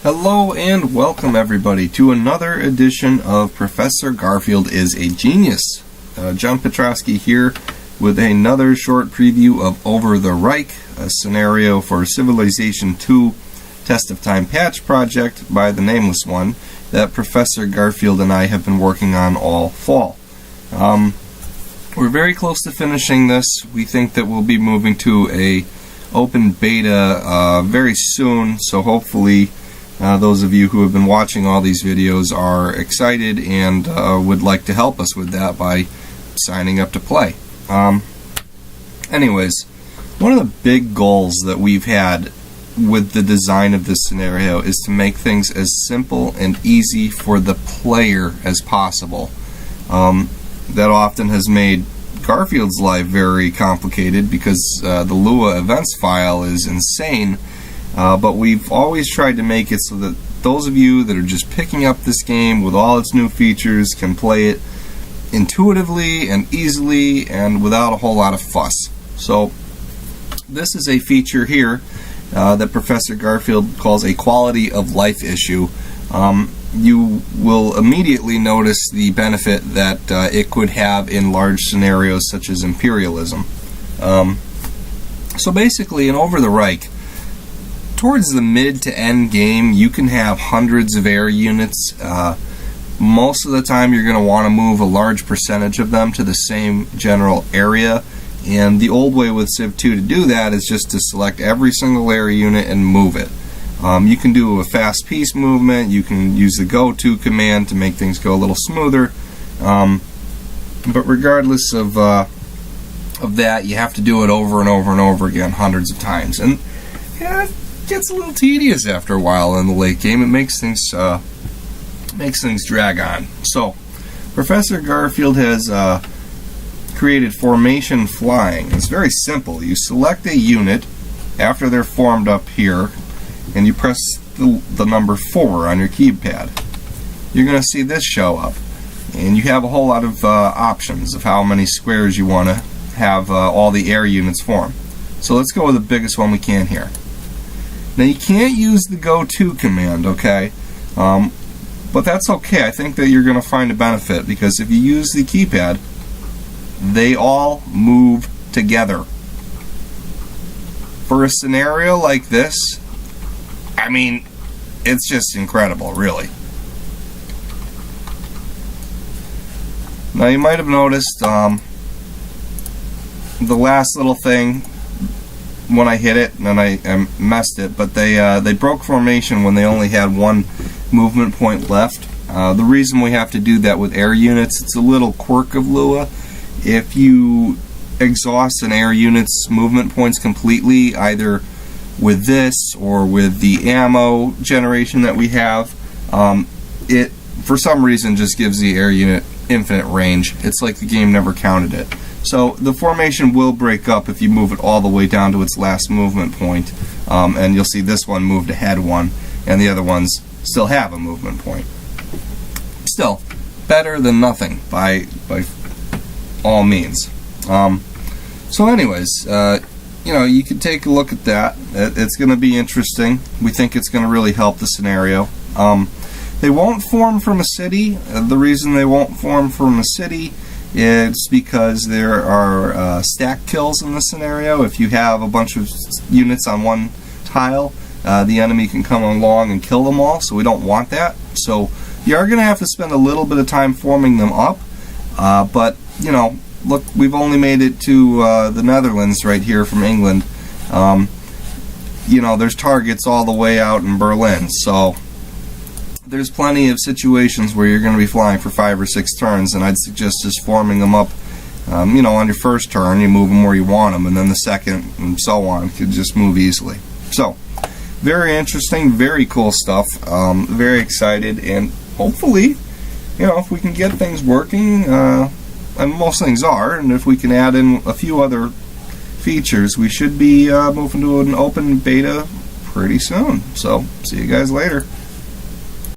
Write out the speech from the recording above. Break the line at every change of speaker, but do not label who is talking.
Hello and welcome everybody to another edition of Professor Garfield is a Genius. John Petrosky here with another short preview of Over the Reich, a scenario for Civilization 2 Test of Time patch project by the Nameless One that Professor Garfield and I have been working on all fall. We're very close to finishing this. We think that we'll be moving to a open beta very soon, so hopefully those of you who have been watching all these videos are excited and would like to help us with that by signing up to play. Anyways, one of the big goals that we've had with the design of this scenario is to make things as simple and easy for the player as possible. That often has made Garfield's life very complicated because the Lua events file is insane. But we've always tried to make it so that those of you that are just picking up this game with all its new features can play it intuitively and easily and without a whole lot of fuss. So this is a feature here that Professor Garfield calls a quality of life issue. You will immediately notice the benefit that it could have in large scenarios such as imperialism. So basically, in Over the Reich, towards the mid to end game, you can have hundreds of air units. Most of the time you're going to want to move a large percentage of them to the same general area, and the old way with Civ2 to do that is just to select every single air unit and move it. You can do a fast piece movement, you can use the go-to command to make things go a little smoother, but regardless of that, you have to do it over and over and over again hundreds of times, and yeah, gets a little tedious after a while in the late game. It makes things drag on. So Professor Garfield has created formation flying. It's very simple. You select a unit after they're formed up here and you press the number 4 on your keypad. You're going to see this show up, and you have a whole lot of options of how many squares you want to have all the air units form. So let's go with the biggest one we can here. Now you can't use the go-to command, okay? But that's okay. I think that you're going to find a benefit, because if you use the keypad, they all move together. For a scenario like this, I mean, it's just incredible, really. Now you might have noticed the last little thing when I hit it, and I messed it, but they broke formation when they only had one movement point left. The reason we have to do that with air units, it's a little quirk of Lua. If you exhaust an air unit's movement points completely, either with this or with the ammo generation that we have, it for some reason just gives the air unit infinite range. It's like the game never counted it. So the formation will break up if you move it all the way down to its last movement point, and you'll see this one moved ahead one, and the other ones still have a movement point. Still, better than nothing by all means. So anyways, you can take a look at that. It's going to be interesting. We think it's going to really help the scenario. They won't form from a city. The reason they won't form from a city, it's because there are stack kills in this scenario. If you have a bunch of units on one tile, the enemy can come along and kill them all, so we don't want that. So you are going to have to spend a little bit of time forming them up, but look, we've only made it to the Netherlands right here from England. There's targets all the way out in Berlin, so there's plenty of situations where you're going to be flying for 5 or 6 turns, and I'd suggest just forming them up. On your first turn, you move them where you want them, and then the second, and so on, could just move easily. So, very interesting, very cool stuff. Very excited, and hopefully, if we can get things working, and most things are, and if we can add in a few other features, we should be moving to an open beta pretty soon. So, see you guys later.